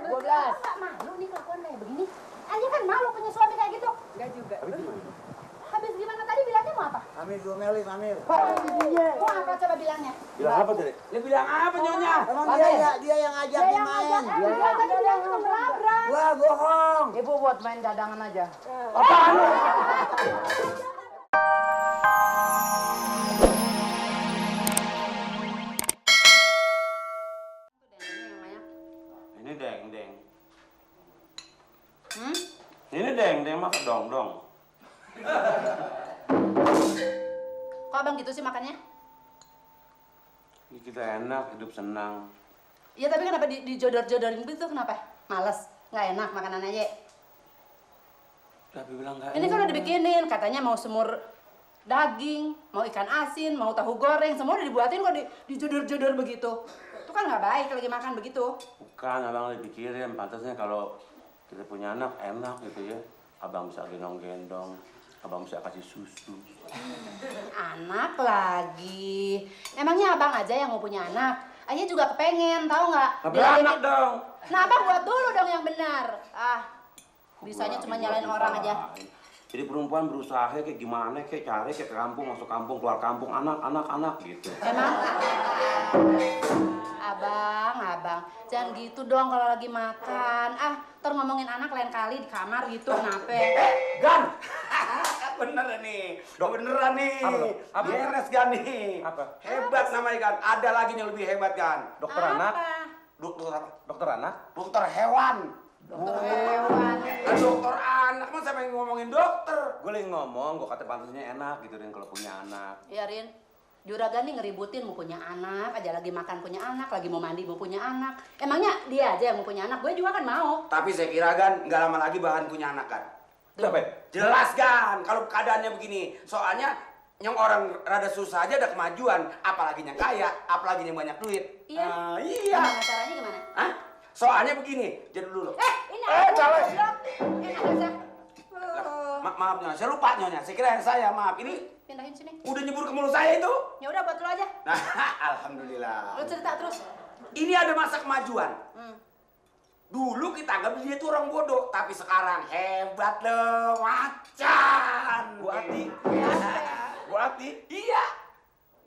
12. Enggak malu nih kelakuan kayak begini. Aja kan malu punya suami kayak gitu. Enggak juga. Habis gimana tadi bilangnya mau apa? Amir Gomeli, Amir. Mau apa coba bilangnya? Bilang apa tadi? Dia bilang apa nyonya? Emang dia yang ngajak Dia dia yang main. ngajak, dia tadi bilang cuma melabrak. Wah, bohong. Ibu buat main dadangan aja. Apaan lu? Ini deng. Hmm? Ini deng mah dong. Kok abang gitu sih makannya? Ini kita enak, hidup senang. Iya tapi kenapa dijodor-jodorin gitu kenapa? Males, nggak enak makanannya aja. Tapi bilang enggak. Ini kan udah dibikinin, katanya mau semur daging, mau ikan asin, mau tahu goreng, semua udah dibuatin kok dijodor-jodor begitu. Itu kan nggak baik lagi makan begitu. Bukan, abang dipikirin. Pantasnya kalau kita punya anak enak gitu ya. Abang bisa gendong-gendong. Abang bisa kasih susu. Anak lagi. Emangnya abang aja yang mau punya anak? Ayah juga kepengen, tahu nggak? Beranak dong. Nah abang buat dulu dong yang benar. Bisanya cuma nyalain orang aja. Jadi perempuan berusaha kayak gimana, kayak cari kayak ke kampung, masuk kampung, keluar kampung, anak gitu. Emang? Abang, jangan gitu dong kalau lagi makan. Ntar ngomongin anak lain kali di kamar gitu, kenapa? Gan! Bener nih, beneran nih. Apa? Beres Gan nih. Apa? Hebat namanya Gan. Ada lagi yang lebih hebat Gan. Dokter anak? Dokter apa? Dokter anak? Dokter hewan. Dokter hewan. Dokter anak mah siapa yang ngomongin dokter? Gue lagi ngomong, gue kata pantasnya enak gitu Rin kalau punya anak. Iya Rin, Juragan nih ngeributin mau punya anak, aja lagi makan punya anak, lagi mau mandi mau punya anak. Emangnya dia aja yang mau punya anak, gue juga kan mau. Tapi saya kira Gan, nggak lama lagi bahan punya anak Gan. Siapa? Jelas Gan, kalau keadaannya begini. Soalnya yang orang rada susah aja ada kemajuan, apalagi yang kaya, apalagi yang banyak duit. Iya. Iya. Gimana caranya gimana? Hah? Soalnya begini, jadi dulu. Ini Calon. enak aja. Maaf Nyonya, saya lupa Nyonya. Saya kira yang saya, maaf. Ini Pindahin sini. udah nyebur ke mulut saya itu. Ya udah buat lu aja. Nah, alhamdulillah. Lu cerita terus. Ini ada masa kemajuan. Hmm. Dulu kita anggap dia itu orang bodoh, tapi sekarang hebat loh, macan. Bu Ati. Bu Ati. Iya.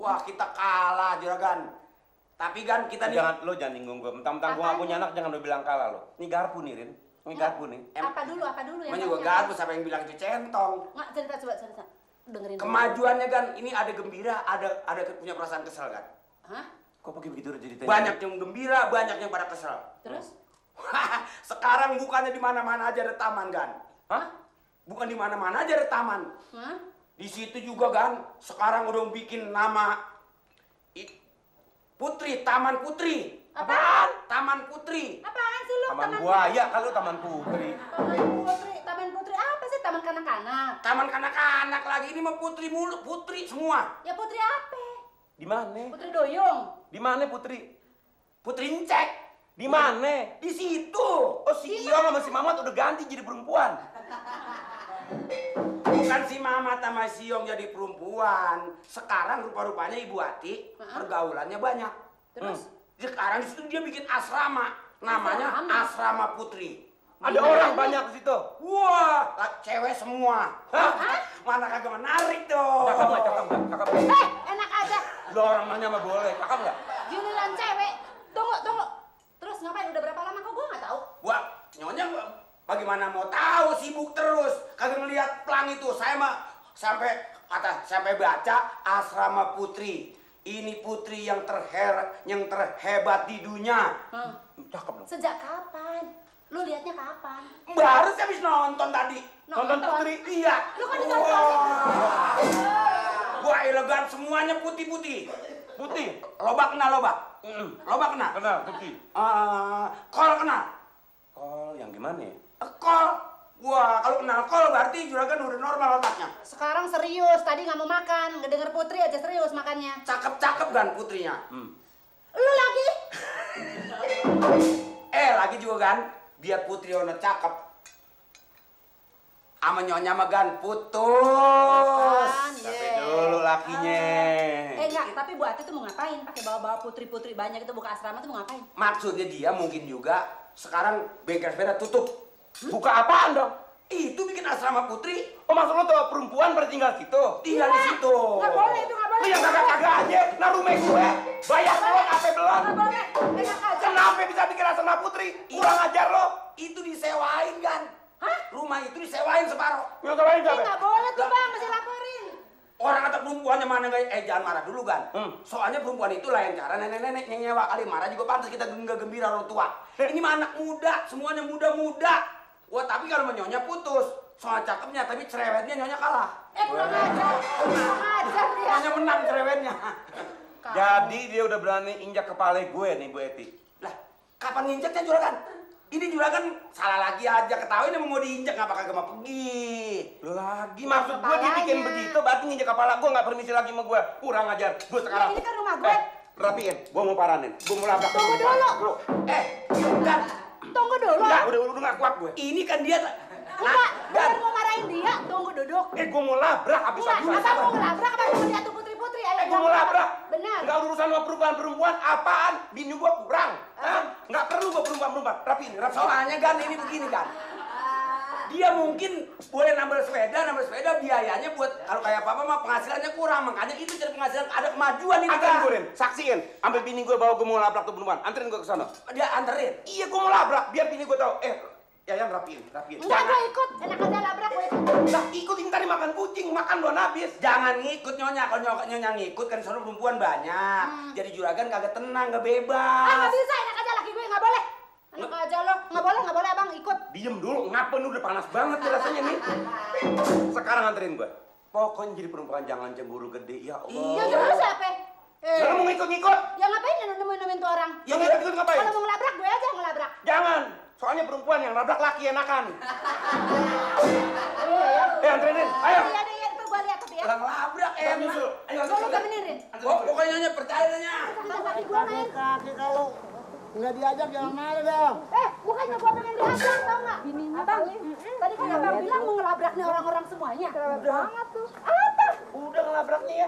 Wah, kita kalah, Juragan. Tapi Gan, kita nih... Lo jangan nyinggung gue. Mentang-mentang gue gak punya anak, jangan lo bilang kalah lo. Ini garpu nih, Rin. Ini garpu nih. Apa dulu yang Emang juga garpu, siapa yang bilang itu centong. Nggak, cerita. Dengerin dulu. Kemajuannya Gan, ini ada gembira, ada punya perasaan kesel Gan. Hah? Kok pakai begitu ceritanya? Banyak yang gembira, banyak yang pada kesel. Terus? Sekarang bukannya di mana-mana aja ada taman Gan. Hah? Bukan di mana-mana aja ada taman. Hah? Di situ juga Gan, sekarang udah bikin nama Putri, Taman Putri. Apaan? Taman Putri. Apaan sih lu? Taman buaya kalau Taman Putri. Taman Putri apa sih? Taman kanak-kanak. Taman kanak-kanak lagi, ini mah putri mulu, putri semua. Ya Putri apa? Di mana? Putri Doyong. Di mana Putri? Putri Encek. Di mana? Di situ. Oh si Iyong sama si Mamat udah ganti jadi perempuan. Bukan si Mamat sama si Yong jadi perempuan. Sekarang rupa-rupanya Ibu Ati pergaulannya banyak. Terus? Sekarang di situ dia bikin asrama. Namanya Asrama Putri. Ada orang banyak di situ. Wah, cewek semua. Hah? Mana kagak menarik dong. Cakep nggak? Enak aja. Lo orang nanya mah boleh. Cakep nggak? Giliran cewek. Tunggu. Terus ngapain? Udah berapa lama kok gue nggak tahu? Wah, Nyonya bagaimana mau tahu, sibuk terus. Kagak ngeliat pelang itu. Saya mah sampai baca Asrama Putri. Ini putri yang terhebat di dunia. Cakep dong. Sejak kapan? Lu liatnya kapan? Baru saya habis nonton tadi. Nonton Putri. Iya. Lu kan ditonton. Wah, elegan semuanya putih-putih. Putih. Lobak kenal lobak? Lobak kenal? Kenal Putih. Kol kenal? Oh yang gimana ya? Kol. Wah, kalau kenal kol berarti Juragan udah normal otaknya. Sekarang serius. Tadi nggak mau makan. Ngedenger Putri aja serius makannya. Cakep-cakep kan putrinya? Lu lagi? Lagi juga kan, biar Putri Ono cakep. Ama Nyonya mah gan putus. Tapi dulu lakinya. Enggak, tapi Bu Ati tuh mau ngapain? Pakai bawa-bawa putri-putri banyak itu buka asrama tuh mau ngapain? Maksudnya dia mungkin juga sekarang bengkel sepeda tutup. Buka apaan dong? Itu bikin asrama putri. Oh maksud lo tuh perempuan pada tinggal situ? Tinggal di situ. Nggak boleh itu, nggak boleh. Lu yang kagak-kagak aja, nah rumah gue. Bayar lo apa belum? Nggak boleh. Enak aja. Kenapa bisa bikin asrama putri? Kurang ajar lo. Itu disewain kan? Hah? Rumah itu disewain separuh. Yang lain Ini siapa? nggak boleh tuh bang, mesti laporin. Orang kata perempuannya mana nggak? Jangan marah dulu kan. Soalnya perempuan itu lain cara nenek-nenek yang nyewa kali marah juga pantas kita gembira orang tua. Ini mah anak muda, semuanya muda-muda. Wah tapi kalau menyonya putus, soal cakepnya tapi cerewetnya nyonya kalah. Kurang ajar. Kurang ajar dia. Hanya menang cerewetnya. Jadi dia udah berani injak kepala gue nih Bu Eti. Lah, kapan nginjeknya juragan? Ini juragan salah lagi aja ketahuin emang mau diinjak ngapa kagak mau pergi. Lo lagi maksud gue dibikin begitu berarti nginjak kepala gue nggak permisi lagi sama gue. Kurang ajar. Gue sekarang. Ini kan rumah gue. Rapiin. Gue mau paranin. Gue mau labrak. Tunggu dulu. Bukan. Tunggu dulu. Enggak, udah nggak kuat gue. Ini kan dia. Enggak, baru mau marahin dia. Tunggu duduk. Gue mau labrak Enggak, habis-habisan. abang mau ngelabrak apa mau diatur putri-putri? Ayo, Gue mau labrak. Benar. Enggak urusan sama perempuan-perempuan. Apaan? Bini gue kurang. Hah? Enggak perlu gue perempuan-perempuan. Rapiin. Soalnya kan ini begini kan. Dia mungkin boleh nambah sepeda biayanya buat kalau kayak papa mah penghasilannya kurang, makanya itu jadi penghasilan ada kemajuan ini. Anterin gue, Rin. Saksiin. Ambil bini gue bawa gue mau labrak tuh perempuan. Anterin gue ke sana. Dia anterin. Iya, gue mau labrak. Biar bini gue tahu. Yayan rapiin. Enggak, gue ikut. Enak aja labrak gue ikut. Lah, ikutin tadi makan kucing. Makan belum habis. Jangan ngikut nyonya, kalau nyonya ngikut kan sono perempuan banyak. Jadi juragan kagak tenang, nggak bebas. Nggak bisa, enak aja laki gue nggak boleh. Enak aja lo, nggak boleh abang ikut. Diem dulu. Ngapa lu udah panas banget nih rasanya nih. Sekarang anterin gue. Pokoknya jadi perempuan jangan cemburu gede. Ya Allah. Iya, terus siapa? Lu mau ngikut-ngikut? Ya ngapain nemuin tuh orang? Ya ngikut ngapain? Kalau mau ngelabrak gue aja ngelabrak. Jangan. Soalnya perempuan yang labrak laki enakan. Iya, Anterin. Ayo. Iya, itu gue lihat tapi ya. Orang labrak Nyusul. Ayo, Gue lu temenin. Pokoknya nyonya percaya nyonya. Kaki gue main. Kaki kalau nggak diajak jangan marah dong. Bukannya gue pengen diajak, tau nggak? Abang, tadi kan abang bilang mau ngelabrak nih orang-orang semuanya. Banget tuh. Apa? Udah ngelabraknya ya.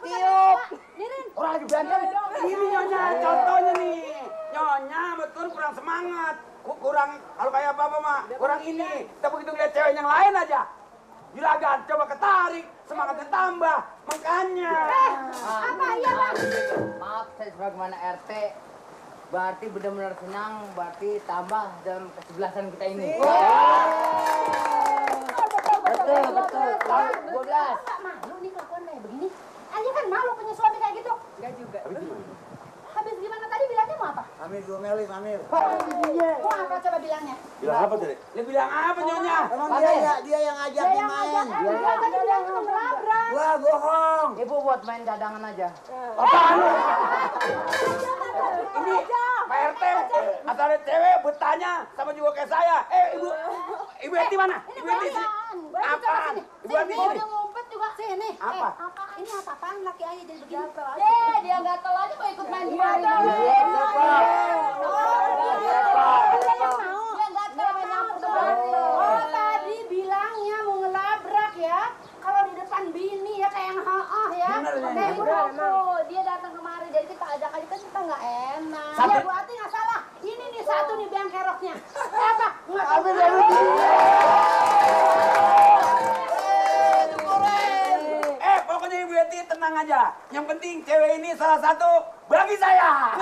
Tiup. Nirin. Orang lagi berantem. Ini nyonya contohnya nih. Nyonya betul kurang semangat. Kurang kalau kayak apa mah kurang ini. Kita begitu ngeliat cewek yang lain aja. Juragan coba ketarik, semangatnya tambah. Makanya. Apa iya bang? Maaf saya sebagaimana RT. Berarti benar-benar senang, berarti tambah dalam kesebelasan kita ini. Betul. Tahun 12. Malu nih kelakuan kayak begini. Aja kan malu punya suami kayak gitu. Enggak juga. Habis gimana tadi bilangnya mau apa? Amir diomelin, Amir. Mau apa coba bilangnya? Bilang apa tadi? Dia bilang apa nyonya? Emang dia yang ngajak Dia yang ngajak. Dia tadi bilangnya mau ngelabrak. Wah, bohong. Ibu buat main cadangan aja. Apaan lu? Ini Pak RT, asal ada cewek bertanya sama juga kayak saya. Ibu Eti mana? Ini Ibu Eti sih. Apaan? Ibu Eti Mau sini. dia ngumpet juga sini. Apa? Ini apa-apaan laki ayah jadi begini? Dia gatel aja mau ikut main di Iya, mana. iya. Oh, tadi bilangnya mau ngelabrak ya. Kalau di depan bini ya kayak yang ha-ah ya. Kayak gitu. Dia datang kemari jadi kita ajak aja kan kita nggak enak. Ya Bu Ati nggak salah. Ini nih satu nih biang keroknya. Apa? Nggak tahu. Pokoknya Ibu Eti tenang aja. Yang penting cewek ini salah satu bagi saya.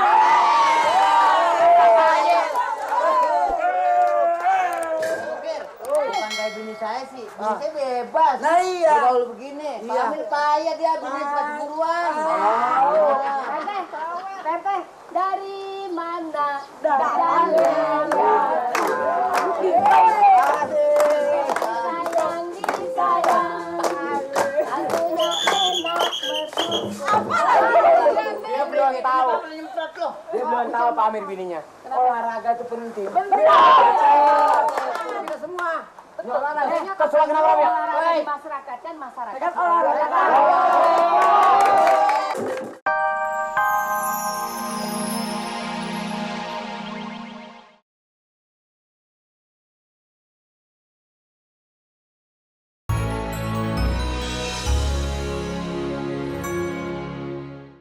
Bukan kayak bini saya sih. Bini saya bebas. Nah iya. Kalau begini, Pak Amir payah dia bini sepatu buruan. Teteh, dari mana? Sayang disayang. Hatinya enak Dia belum tahu. Dia belum tahu Pak Amir bininya. Olahraga itu penting. Kita semua. Olahraga di masyarakat kan masyarakat. Olahraga.